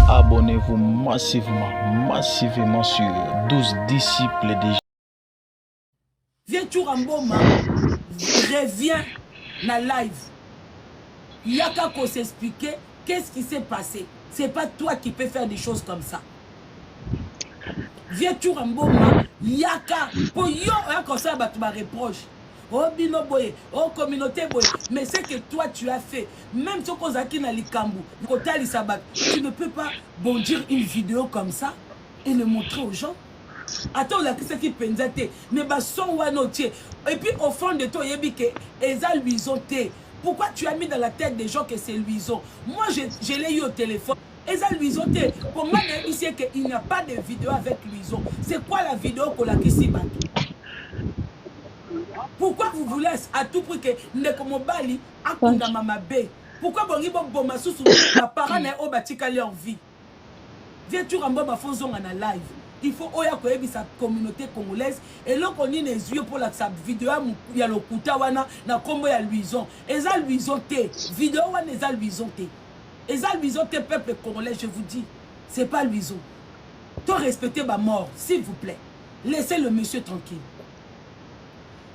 Abonnez-vous massivement sur 12 disciples de Viens Touramboma, reviens na live. Yaka qu'on s'expliquer qu'est-ce qui s'est passé. C'est pas toi qui peux faire des choses comme ça. Viens Touramboma, Yaka, pour yo, comme ça, bah, tu m'as reproche. Oh bino boye, oh communauté boye. Mais c'est que toi tu as fait. Même si on zaki na likambu, tu ne peux pas bondir une vidéo comme ça et le montrer aux gens. Attends, là, qu'est-ce qui pensait? Mais bah, son wanotier. Et puis au fond de toi, il y a que Eza Luison. Pourquoi tu as mis dans la tête des gens que c'est Luison? Moi, je l'ai eu au téléphone. Eza Luison. Pour moi, il qu'il n'y a pas de vidéo avec Luison. C'est quoi la vidéo qu'on a ici, Batou? Pourquoi vous voulez à tout prix que Nekomobali a condamné ma bé? Pourquoi vous voulez que mes parents n'aient pas leur vie? Viens tu rambo ma faisons en live. Il faut oya ko sa communauté congolaise et là qu'on y les yeux pour la vidéo il y a le kuta wana na kombo ya Luison. Eza Luison té vidéo wana eza Luison té. Eza Luison té peuple congolais, je vous dis, c'est pas Luison. Toi respectez ma mort, s'il vous plaît. Laissez le monsieur tranquille.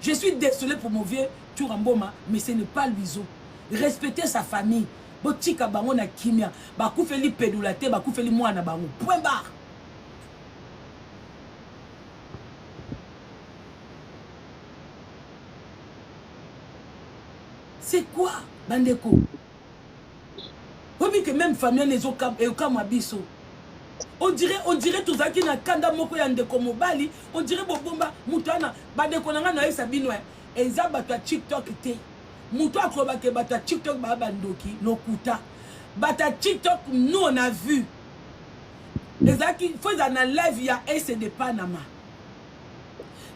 Je suis désolé pour mon vieux Touramboma, mais ce n'est pas Luison. Respectez sa famille. Botika bango na kimia, bakufeli pedulate, bakufeli mwana bango. Point barre. C'est quoi, Bandeko? Vous voyez que même famille les okam abiso. On dirait tout ça qui na kanda moko ya ndeko mobali, on dirait bobomba mutana Bandeko nanga na sabinwe. Eza bata TikTok te. Muto akroba ke bata TikTok ba bandoki lokuta. Bata TikTok nous on a vu. Ezaki faut en live ya S de Panama.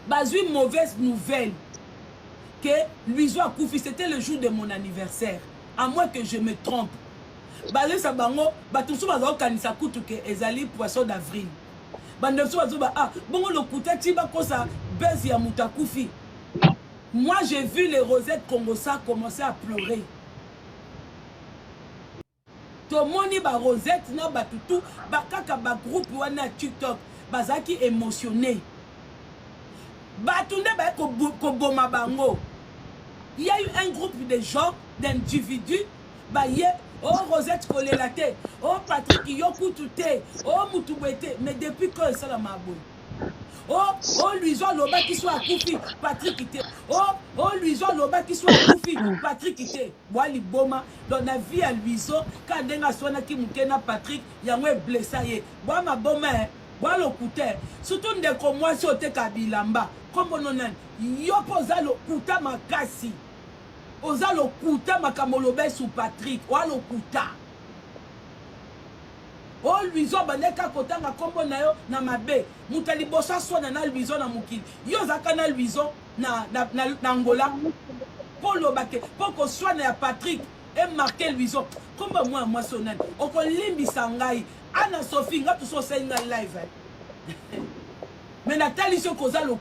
Bazui mauvaise nouvelle que Luison a Koufi, c'était le jour de mon anniversaire. À moins que je me trompe. Bazé Sabango, Batoussou Bazao Kanisa Koutou ke Ezali poisson d'avril. Bandemsou Bazou ba ah bon le kouta tiba kosa buzz ya Mouta Koufi. Moi j'ai vu les rosettes Congosa commencer à pleurer. Tout le monde ba rosette na batutu ba kaka ba groupe wana TikTok bazaki émotionné. Batunde ba ko boma bango. Il y a eu un groupe de gens, d'individus, bah oh Rosette Kolelate, oh Patrick Yokoutoute, oh Moutouete, mais depuis quand ça la mabou? Oh Luison Loba qui soit à Koufi, Patrick Ité. Oh Luison Loba qui soit à Koufi, Patrick Ité. Wali Boma, dans la vie à Luison, quand Denga Swana qui moutena Patrick, yamwe blessé. Bois ma boma, bois le couteau. Surtout de comme moi sur te Kabilamba, comme on en yopoza le kuta makasi. Oza le kuta makamolobe sous Patrick, ou le kuta. Oh Luison bandeka kotanga kombo na yo na mabe mutali bosa sona na Luison na mukili yo zaka na Luison na Angola polo bake poko sona ya Patrick et marqué Luison kombo moi sonani oko limbisa ngai ana Sophie nga to so senga live mais Nathalie so koza lo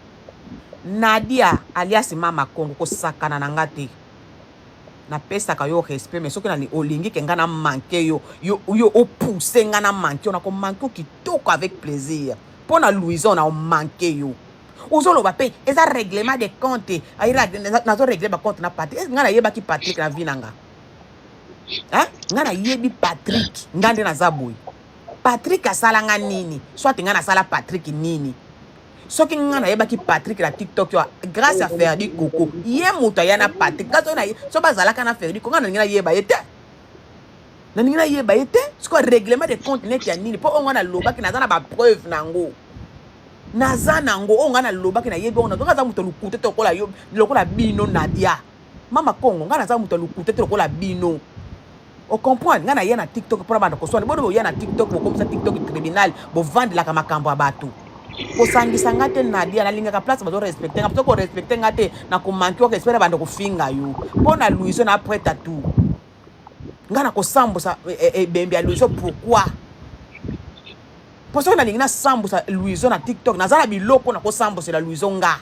Nadia alias Mama Congo ko sakana na ngate na pesa ka yo respect mais soki na olingi ke ngana manquer yo pousser ngana manquer on a comme manquer kitoko avec plaisir pour na Luison na manquer yo ozolo ba pe eza règlement de compte ayira na zo régler ba compte na Patrick ngana yeba ki Patrick na vinanga hein ngana yebi Patrick ngande na zaboy Patrick asala nga nini soit ngana sala Patrick nini ce qui ngana yeba ki Patrick la TikTok yo grâce à Ferdi Coco ye muta yana Patrick kazo na so bazala kana Ferdi Coco ngana yeba yete na ngina yeba yete ce ko règlement de compte net ya nini po ngana loba ki nazana ba preuve nango nazana ngo ngana loba ki na yeba ngana ngaza muta lukute to kola yo lokola bino Nadia Mama Congo ngana za muta lukute to kola bino o comprendre ngana yena TikTok pour banda ko so bodo yena TikTok comme ça TikTok criminal bo vendre la kamakambo abatu kosangisa ngate Nadia na linga ka place bazo respecter nga ko respecter ngate na ko manki ko espera banda ko finga yo pona Luison na après tout ngana ko sambusa bembe ya Luison pourquoi parce que na linga sambusa Luison na TikTok nazala biloko na ko sambusa la Luison nga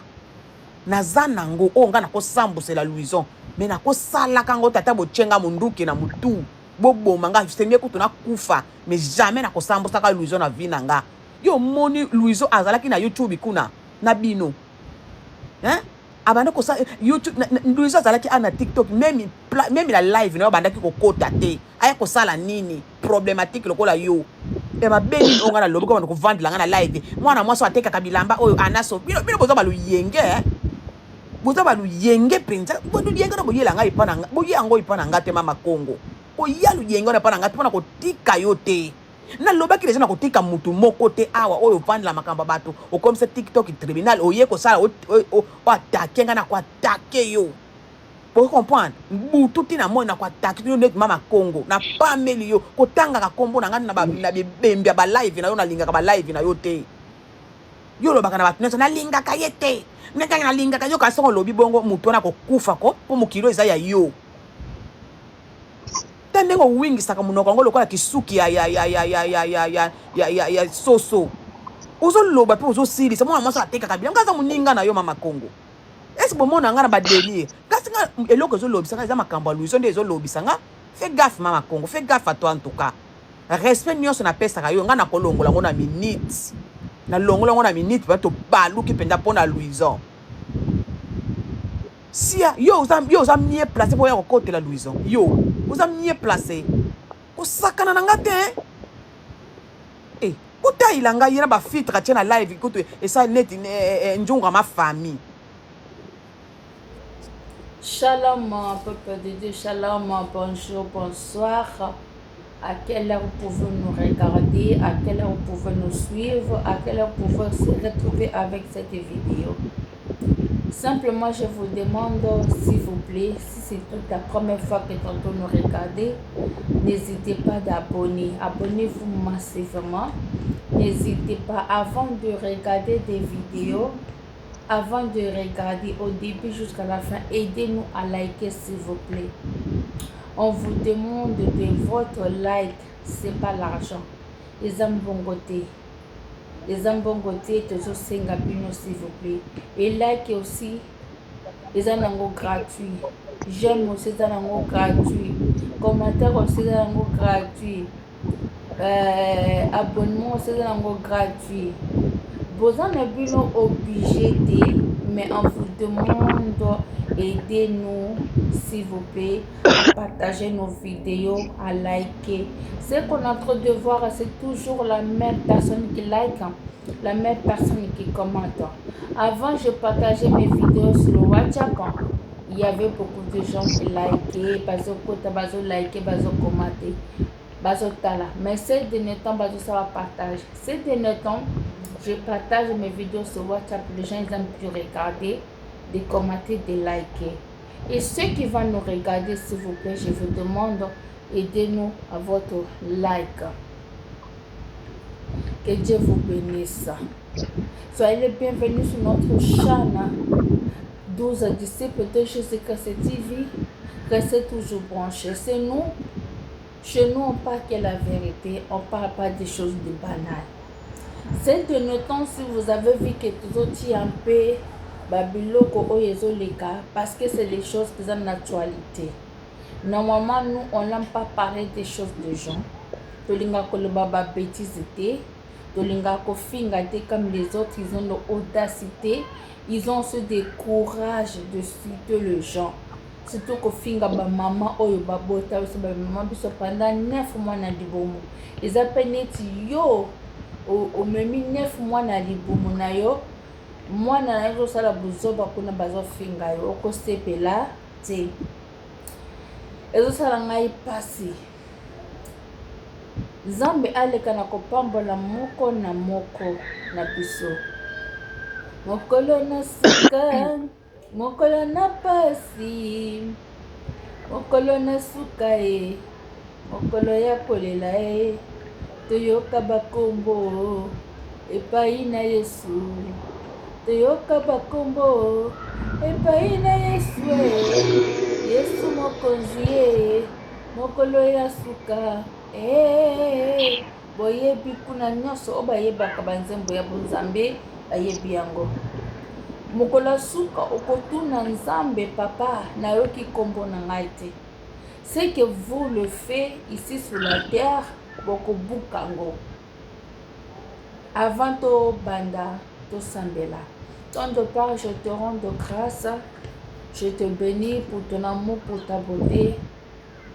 nazana ngo o ngana ko sambusa la Luison mais na ko sala kango tata bo chenga munduki na mutu bobo manga c'est mieux que tu na kufa mais jamais na kosambo saka Louison na vie nanga yo moni Louison azalaki na YouTube kuna na bino hein abanda ko sa YouTube Louison azalaki ana TikTok même la live na bandaki ko kota te aya ko sala nini problématique lokola yo e ma beni onga na lobo ko ko vendre la na live mwana mwaso ateka kabilamba oyo anaso bino boza balu yenge boza balu yenge penza bodu yenge na boyela ngai pana boyango ipana ngate mama Kongo ko yalu yenge na pana ngate pona ko tika yo te na lobaki les na ko tika mutu moko te awa oyo vendre la makamba bato o comme ça TikTok tribunal oye ko sala o attaquer nga na ko attaquer yo. Pour comprendre, tout est dans na quoi attaque mama Congo na pas melio ko tanga ka kombo na ngana na bembe ba live na yo na linga ka ba live na yo te yo lo baka na batno na linga ka yete nanga na linga ka yo ka songo lobi bongo mutu na ko kufa ko po mukilo eza ya yo tandengo wingi saka munoko ngolo kwa kisuki ya soso uzo loba pe uzo siri sama mwa sa ateka kabila ngaza muninga na yo mama Congo. Est-ce que mon angana ba délire kasi nga eloko zo lobisanga eza makambo Louison nde zo lobisanga fais gaffe mama Congo fais gaffe à toi en tout cas respect nyonso na pesa ka yo nga na kolongola ngona minute na longola ngona minute ba to baluki penda pona Louison si yo za mieux placé pour ya côté la Louison yo za mieux placé ko sakana na ngate eh kota ilanga yena ba filtre tia na live koto et ça net njunga ma famille. Shalom, peuple de Dieu, shalom, bonjour, bonsoir. À quelle heure vous pouvez nous regarder, à quelle heure vous pouvez nous suivre, à quelle heure vous pouvez se retrouver avec cette vidéo. Simplement, je vous demande, s'il vous plaît, si c'est toute la première fois que vous nous regardez, n'hésitez pas d'abonner. Abonnez-vous massivement. N'hésitez pas, avant de regarder des vidéos, avant de regarder au début jusqu'à la fin, aidez-nous à liker s'il vous plaît. On vous demande de votre like, c'est pas l'argent. Les ambongotés. Les ambongotés, toujours singapino s'il vous plaît. Et like aussi, les anango gratuits. J'aime aussi les anango gratuits. Commentaire aussi les anango gratuits. Abonnement aussi les anango gratuits. Vous en avez obligé de, mais on vous demande aidez-nous s'il vous plaît à partager nos vidéos, à liker. Ce qu'on est en train de voir, c'est toujours la même personne qui like, la même personne qui commente. Avant, je partageais mes vidéos sur le WhatsApp. Il y avait beaucoup de gens qui likaient, bazo liker, bazo commenter, bazo tala. Mais ces derniers temps, bazo ça va partager. Ces derniers temps, je partage mes vidéos sur WhatsApp. Les gens ils aiment plus regarder, de commenter, de liker. Et ceux qui vont nous regarder, s'il vous plaît, je vous demande, aidez-nous à votre like. Que Dieu vous bénisse. Soyez les bienvenus sur notre chaîne. 12 disciples de Jésus-Christ TV. Restez toujours branchés. C'est nous. Chez nous, on parle que la vérité. On ne parle pas des choses de banales. C'est de nos temps, si vous avez vu que tout autres un peu babiloko oyezo leka, parce que c'est les choses qui sont en actualité. Normalement, nous, on n'aime pas parler des choses de gens. Tolinga kolobaba bêtise te, tolinga kofinga te comme les autres, ils ont l'audacité, ils ont ce décourage de citer les gens. Surtout kofinga ba maman oyo babota, ba maman biso pendant 9 mois na libomo. Ils appellent net yo. Au même 9 mois na libumu na yo mwana na yo sala buzoba kuna bazo finga yo ko sepela te ezo sala ngai pasi Zambe aleka na kopambola moko na moko na biso mokolo na suka mokolo na pasi mokolo na suka mokolo ya kolela toyoka bakombo epai na Yesu toyoka bakombo epai na Yesu Yesu mokonzi mokolo ya suka boyebi kuna nyonso oyo bayebaka banzembo ya bonzambe bayebi yango mokolo ya suka okotuna nzambe papa nayoki kombo na ngai te Ce que vous le faites ici sur la terre, beaucoup bukango. Avant to banda, to sambela. Ton de part, je te rends de grâce. Je te bénis pour ton amour, pour ta beauté,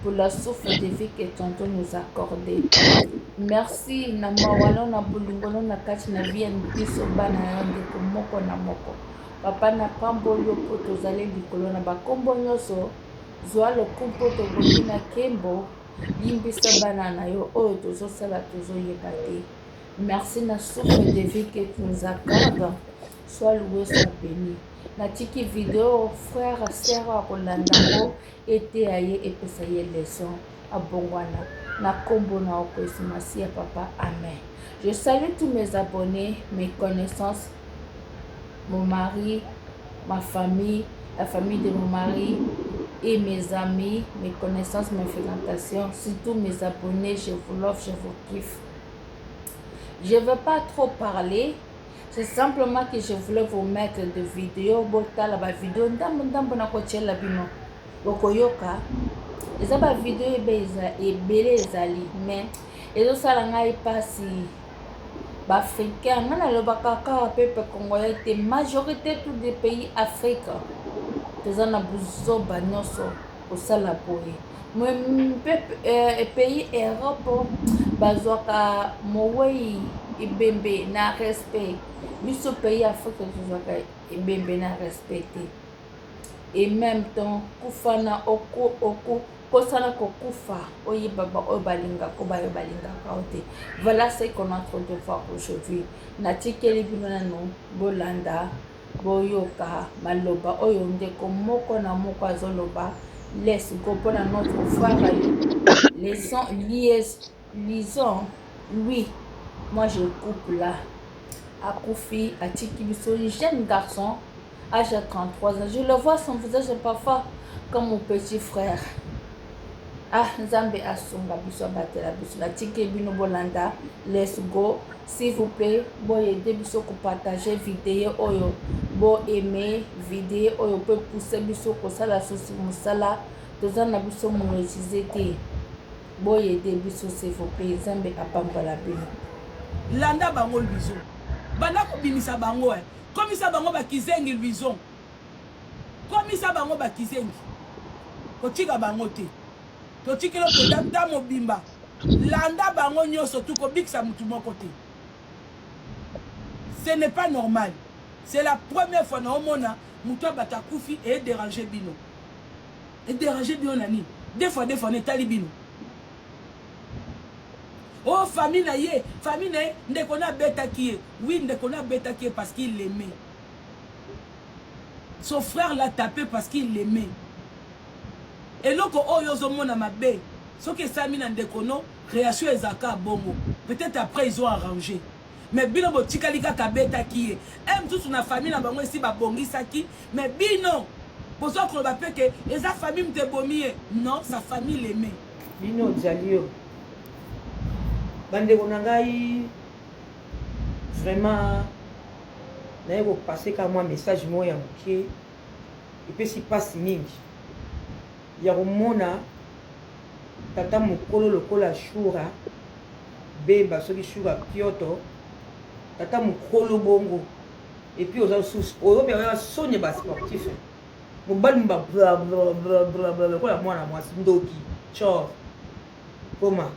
pour la souffle de vie que ton Dieu nous a accordé. Merci na mawalo na bulingolo na kati na vie biso bana yande ko moko na moko. Papa na pambolo po tozali likolo na bakombo nyonso. Zwa lokumu to boyi na kembo. Yimbisa bana na yo oyo tozosala tozoyeba te. Merci na souffle de vie que tu nous accordes. Sois loué, sois béni. Natiki vidéo frère sœur a kolandango ete aye epesa ye leçon abongwana na kombo na okwesi masia papa amen. Je salue tous mes abonnés, mes connaissances, mon mari, ma famille, la famille de mon mari et mes amis, mes connaissances, mes fréquentations, surtout mes abonnés. Je vous love, je vous kiffe. Je ne vais pas trop parler. C'est simplement que je voulais vous mettre des vidéos. Botala ba vidéo ndambo na kochela bino. Bokoyoka. Eza ba vidéo ebele ezali mais ezo sala ngai pasi. Ba africain ngana lo bakaka peuple congolais te majorité tous des pays Afrique. Tezana buzoba nyonso osala boye. Pays Europe bazwaka mowei ibembe na respect. Biso pays Afrique tozwaka ibembe na respecté. Et même temps kufana oko kosana kokufa oyi baba obalinga ko bayo balinga kaote. Voilà ce qu'on a trop de voir aujourd'hui. Natikeli binano bolanda boyoka maloba oyo ndeko moko na moko azoloba. Laisse go pour notre frère. Lisons, lui, moi je coupe là. Akoufi, Atiki Bisso, jeune garçon, âge de 33 ans. Je le vois son visage parfois comme mon petit frère. Ah, Nzambe Asunga Bisso Batela Bisso, Atiki Bino Bolanda, let's go. S'il vous plaît, bon aider Bisso pour partager vidéo, oyo, bon aimer vidéo, oyo peut pousser Bisso pour ça la sauce musala. Tozana Bisso monétiser te. Bon aider Bisso s'il vous plaît, Nzambe apambola bino. Landa bango le bison. Banda ko bimisa bango comme ça bango ba kizengi bison. Comme ça bango ba kizengi. Ko tika bango te. To tikelo to data mobimba. Landa bango nyoso tout ko biksa mutu moko te. Ce n'est pas normal. C'est la première fois na omona mutu bata kufi et déranger bino. Et déranger bino nani. Des fois ne tali bino. Oh, famille na ye, famille na ndeko na beta qui oui, ndeko na beta qui parce qu'il l'aimait. Son frère l'a tapé parce qu'il l'aimait. Et loko oh yozo mona mabe. Ce que ça mina ndeko no, réaction ezaka bongo. Peut-être après ils ont arrangé. Mais bino bo tikalika ka beta qui aime tout na famille na bango ici ba bongisa ki, mais bino pour ça qu'on va faire que eza famille mte bomie. Non, sa famille l'aimait. Bino Jalio. Bande konangai vraiment naye ko passer ka moi message moya moké et puis si passe mingi ya komona tata mokolo lokola shura bemba soki shura pioto tata mokolo bongo et puis aux sous oyo bien sonye ba sportif mobali mba bla bla bla bla bla lokola mwana mwasi ndoki chor koma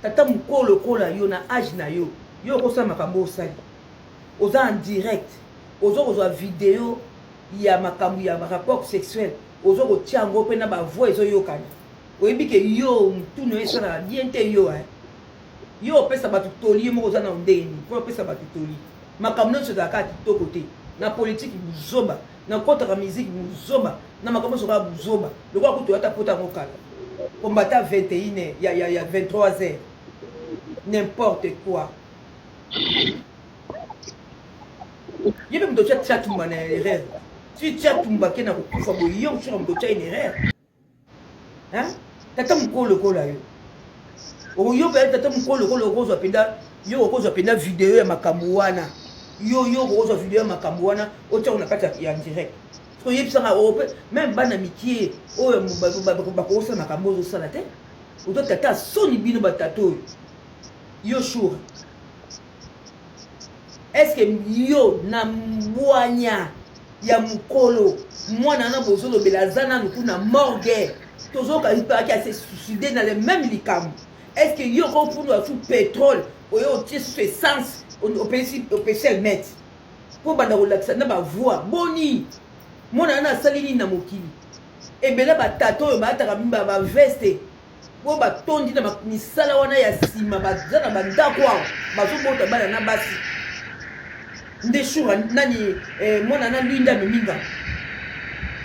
tata mukolo kola yo na âge na yo yo kosa makambo osali oza en direct ozo kozwa vidéo ya makambo ya rapport sexuel ozo kotia yango mpe na bavoix ezoyokana oyebi ke yo mutunu esalaka bien te yo yo opesa bato toli ye moko oza na ndenge nini mpo opesa bato toli makambo nyonso ezalaka kitoko te na politike buzoba na kotaka miziki buzoba na makambo nyonso kaka buzoba lokola kutu oyata pota yango kala kombata 21h, il y a 23h. N'importe quoi. Il y a même d'autres chats qui m'ont erreur. Si tu as tout mbaké na kufa boyo, tu as d'autres une erreur. Hein? Tata mukolo kola yo. Oyo ba tata mukolo kozo penda, yo kozo penda vidéo ya makambo wana. Yo kozo vidéo ya makambo wana, otia on a pas en direct. même bana mikie oyo bakosala makambo ozosala te ototata soni bino batato yo Choura. Est-ce que yo na mwanya ya mukolo mwana na bozolo belazana nukuna morgue tozoka ipaki a se suicider dans le même likambo? Est-ce que yo ko pour tout pétrole oyo tie sous essence au PC mettre pour banda relaxa na ba voix boni mwana na salini na mokili ebele batato oyo bataka bimba ba veste po batondi na misala wana ya sima bazana bandako awo bazobota bana na basi nde Choura nani mwana na linda minga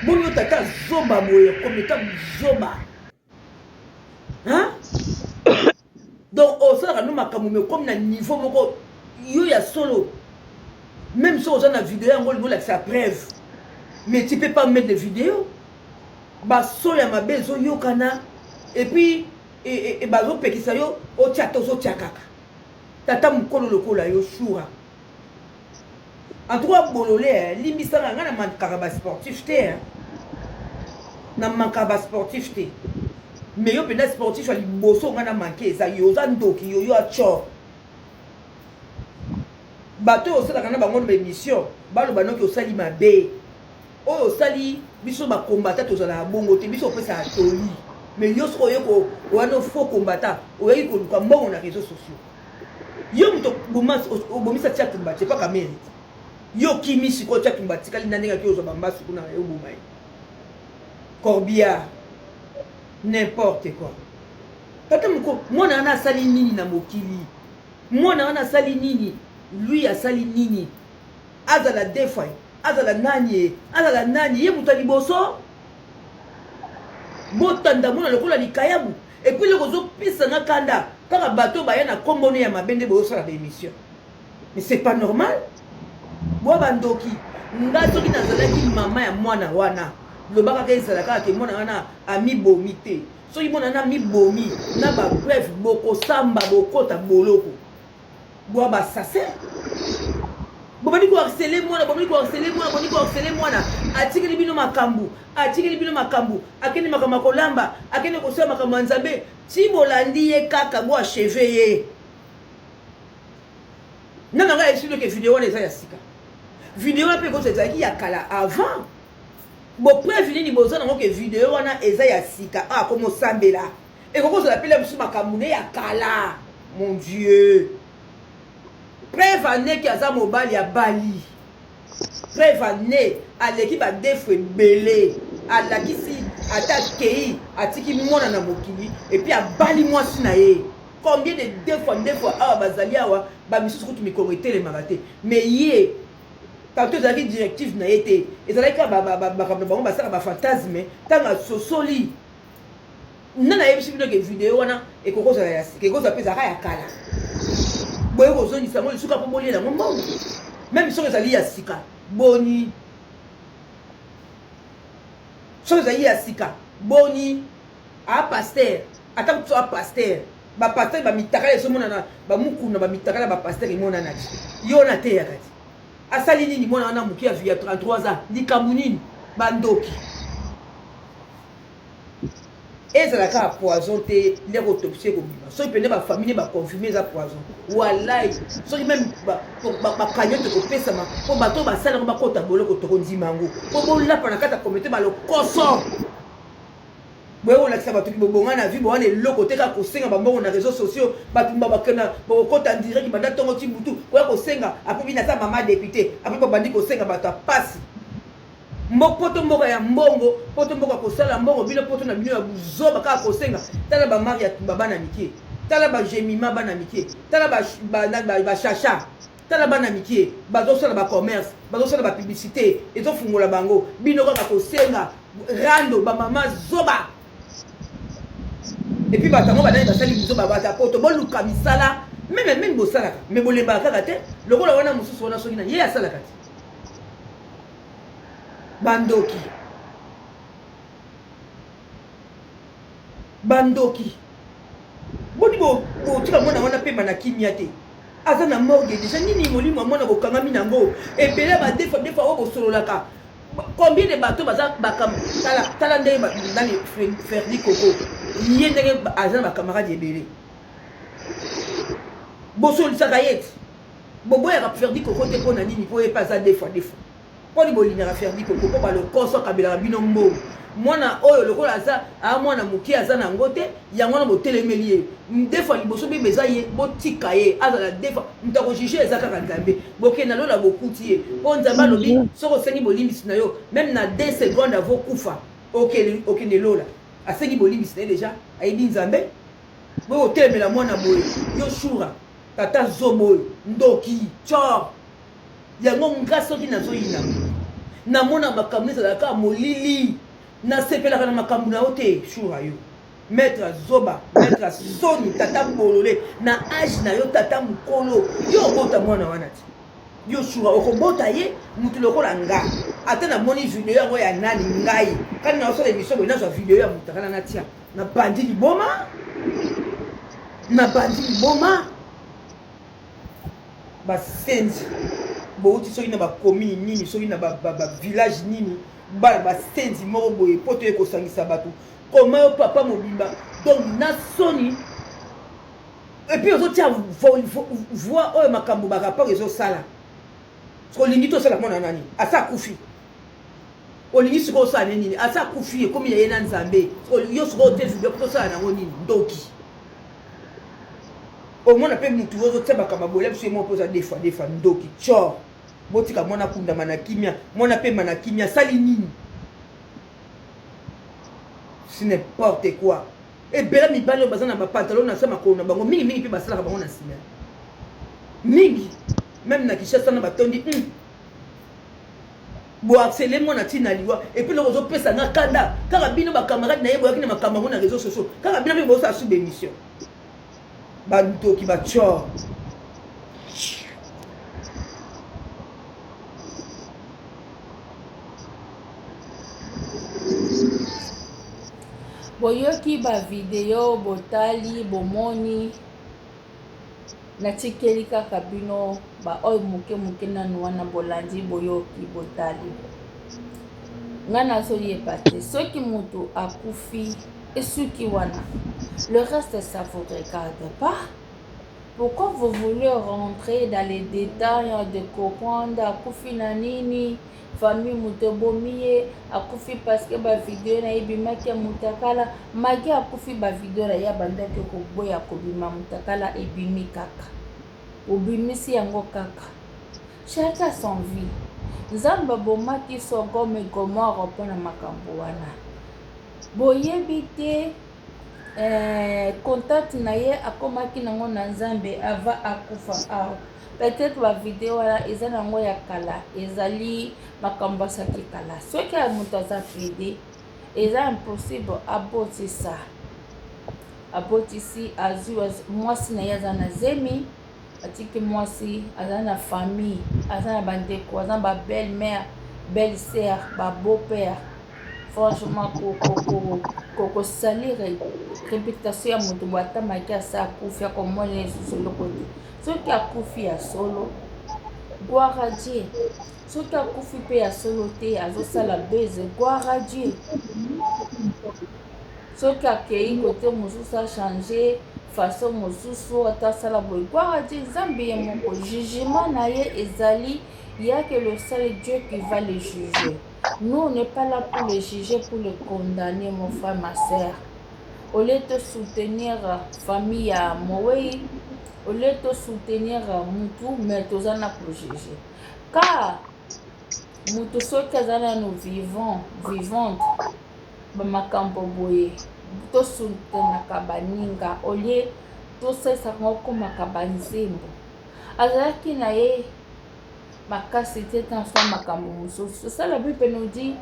boni yo tata zoba boye kometa zoba hein. Donc au sala no makambo me comme na niveau moko yo ya solo même si on a vidéo on voit sa preuve mais tu peux pas mettre des vidéos baso ya mabezo yo kana et puis et bazo pekisa yo o tiato zo tiakaka tata mukolo lokola yo Choura. En tout cas bololé limbisa nga na mankaba sportif te na mankaba sportif te mais yo pena sportif ali boso nga na manke za yo za ndoki yo acho bato osala kana bango na émission balo banoki osali mabe oyo osali biso ba combattant tozala bongo te biso pesa atoli mais yo soko yo ko wana faux combattant oyi ko luka mbongo na réseaux sociaux yo mto bomisa tia tumba c'est pas ka mérite yo kimi siko tia tumba tikali na ndenge ki ozo bamba suku na yo bomai Corbia n'importe quoi tata mko mwana ana sali nini na mokili mwana ana sali nini lui a sali nini azala defai azala nani ye mutali boso botanda mona lokola likayabu et puis le kozo pisa na kanda kaka bato ba yana kombone ya mabende boso la émission mais c'est pas normal bo bandoki nga soki nazalaki mama ya mwana wana lobaka ke ezalaka ke mwana wana ami bomite soki mwana na mi bomi na ba bref boko samba bokota boloko bo ba sase bobani ko harceler mwana atikeli bino makambu akeni makambo kolamba akeni ko sema makambo nzambe ti bolandi ye kaka bo acheve ye nana nga esilo ke vidéo wana eza ya sika vidéo pe ko ezaki ya kala avant bo preuve nini bozana ngo ke vidéo wana eza ya sika komo sambela et ko la pele musu makambu ne ya kala mon dieu. Preuve ane ki aza mobali ya bali. Preuve ane aleki ba defwe belé. Alakisi atakei atiki mwana na mokili et puis abali mwasi na ye. Combien de fois bazali awa ba misusu kutu mikoro etele marate. Mais ye quand tu as directive na été et ça like ba sala ba fantasme tanga sosoli. Nana yebisi bino ke vidéo wana e kokoza ya ke koza pesa ya kala. Boye kozoni sango suka pomoli na mbongo même so ezali ya sika boni so ezali ya sika boni a pasteur ata so a pasteur ba pasteur ba mitakala so mona na ba mukuna ba mitakala ba pasteur imona na yo na te yakati asali nini mona wana mukia via 33 ans likamunini bandoki ezalaka poison te les autopsie ko bima so ipende ba famille ba confirmer za poison wallahi so même ba kanyote ko pesa ma ko bato ba sala ba kota boloko to kondimango ko bolla pa na kata comité ba lo koso boyo la kisa bato ki bobonga na vie bo wana eloko te ka ko senga ba mbongo na réseaux sociaux bato ba bakena bo kota direct ba datongo timbutu ko ko senga apobi na sa mama député apobi ba bandi ko senga bato apasi mbopoto mboka ya mbongo poto mboka kosala mbongo bino poto na bino ya buzoba kaka kosenga tala ba mari ya bana mikie tala ba jemima bana mikie tala ba chacha tala bana mikie bazosala ba commerce bazosala ba publicité ezofungola bango bino kaka kosenga rando ba mama zoba et puis batango banani basali buzoba bata poto boluka misala même bosalaka mais bolemba kaka te lokola wana mususu wana soki na ye asalaka te bandoki boni bo tika mwana wana pe bana kimia te aza na morgue déjà nini molimo mwana bokangami nango ebele ba defa o bosololaka Combien de bateaux bakam tala ndenge dans les Ferdi Coco yé ndenge agent ba camarade ebele boso lisaka yeti bobo ya Ferdi Coco te pona nini po e pas des fois po li bolinga Ferdi Coco po ba le koso kabela bino mbo mwana oyo lokola aza mwana mokie aza na ngote yango na botelemeli des fois liboso be beza ye botika ye azala des fois mutako jije eza kaka nzambe bokena lola bokuti ye po nzambe alobi soko osengi bolimbisi na yo même na 2 secondes avant kufa okende lola asengi bolimbisi na ye deja ayebi nzambe boyo otelemela mwana boye yo shura tata zoboyo ndoki tchor yango nga soki nazoyina namona makambo ezalaka molili nasepelaka na makambo na yo te shura yo maître zoba maître soni tata bolole na age na yo tata mokolo yo obota mwana wana ti yo shura okobota ye mutu lokola nga ata namoni video yango ya nani ngai kani naosala émission boye nazwa video ya mutu akana natia na bandi liboma basenzi bouti soki na bacommune nini soki na village nini bana basenzi moko boye po toye kosangisa bato koma yo papa mobimba donc na soni epuis ozotia voix oyo makambo barapport ezosala olingi tosala mwana nani asa akufi olingi sikoyo osala nini asa akufi ekomi yaye na nzambe yo sikoyo te video po tosala nango nini ndoki omona mpe mutu ozotia makambo bolia biso ye moko mpoza des fois ndoki tchor botika mwana kundama na kimia mwana pemba na kimia sali nini c'est n'importe quoi ebela mibali oyo baza na bapantalon na se makolo na bango mingi mpe basalaka bango na nsima mingi même na Kinshasa na batondi boaksele mwana ntina liwa epuis loko ozopesa nga kanda kaka bino bakamarade na ye boyaki na makambo yango na réseau sociaux kaka bino mpe bozosala sous bémission bantoki bachor boyoki bavideo botali bomoni natikeli kaka bino baoyo moke nanu wana bolandi boyoki botali nga nazoyeba te soki moto akufi esuki wana le reste ça vous regarde pas. Pourquoi vous voulez rentrer dans les détails de comprendre akufi na nini famille mutobomiye akufi parce que ba vidéo na ebimaki ya mutakala magi akufi ba vidéo na ya bandaki koboya kobima mutakala ebimi kaka obimisi yango kaka chacun son vie nzamba bomaki Sodome et Gomorrhe mpona makambo wana boyebi te contact na ye akomaki nango na nzambe ava akufa awa peut-être ba vidéo wana eza nango ya kala ezali makambo asaki kala soki ya moto aza pede eza impossible abotisi azwi mwasi na ye aza na zemi atiki mwasi aza na famille aza na bandeko aza na ba belle mère belle sœur ba beau père franchement kosalir réputation ya moto boatamaki asa akufi akomona lisusu eloko te soki akufi ya solo gloire à Dieu soki akufi mpe ya solo te azosala beze gloire à Dieu soki akei kote mosusu achange façon mosusu atasala boye gloire à Dieu nzambe ye moko jugement na ye ezali ya que le seul Dieu qui va le juger. Nous, on n'est pas là pour le juger, pour le condamner, mon frère, ma soeur. Au lieu de soutenir la famille à Moïse, au lieu de soutenir Moutou, mais tous en a pour juger. Car Moutou, ceux qui sont nous vivantes, Bamakambo Boye, tous soutenir Kabaninga, au lieu de ça, ça va comme Kabanzimbo. Azaki nae. Makasi était en soi makambo. C'est ça la Bible nous dit.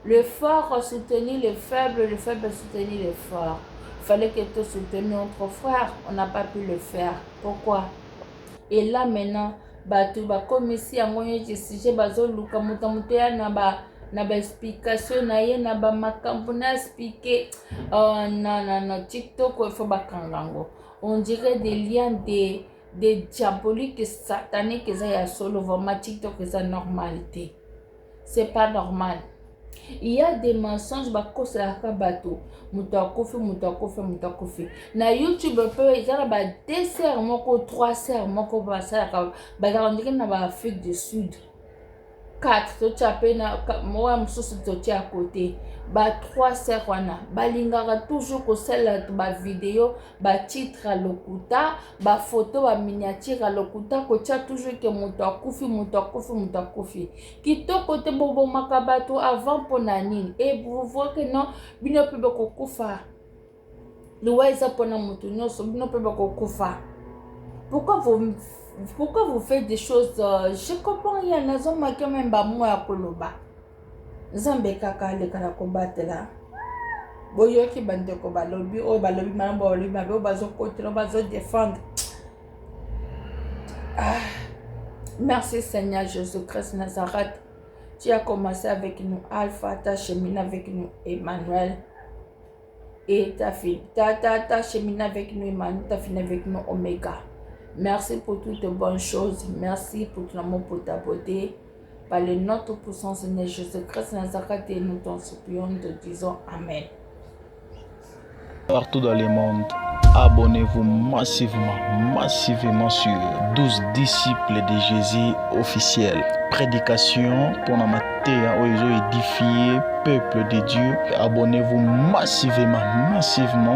Le fort soutenir le faible soutenir le fort. Il fallait que tu soutenies notre frère. On n'a pas pu le faire. Pourquoi? Et là maintenant, tu vas comme ici, en moyen de sujet, bazoluka mutamutea na ba explication na ye na ba makambo na expliquer na TikTok il faut bakangango. On dirait des liens des diaboliques sataniques, ça y a solo vraiment TikTok, c'est normalité. c'est pas normal. Il y a des mensonges bakosalaka bato moto akufi na YouTube pe ezala ba 2 sœurs moko 3 sœurs moko basalaka bazala ndenge na ba Afrique du Sud 4 totia pe na moya mosusu totia à côté ba 3 sœurs wana balingaka toujours kosala ba vidéo ba titre à lokuta ba photo ba miniature à lokuta kotia toujours que moto akufi kitoko te bobo makabato avant pona nini et vous voyez que non bino pe kokufa liwa eza pona moto nyonso bino pe kokufa. Pourquoi vous faites des choses je comprends rien nazo make même ba mo ya koloba Nzambe kaka le kana kobatela boyoki bandeko balobi o balobi mambo balobi mabe bazo kotela bazo défendre. Merci Seigneur Jésus-Christ Nazareth. Tu as commencé avec nous Alpha, tu as cheminé avec nous Emmanuel et tu as fini. Tu as cheminé avec nous Emmanuel, tu as fini avec nous Oméga. Merci pour toutes les bonnes choses. Merci pour ton amour, pour ta beauté. Par le nom tout puissant Seigneur Jésus-Christ Nazareth et nous t'en supplions, te disons Amen. Partout dans le monde, abonnez-vous massivement sur 12 disciples de Jésus officiels. Prédication pour la matière où ils ont édifié peuple de Dieu. Abonnez-vous massivement.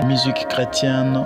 Musique chrétienne.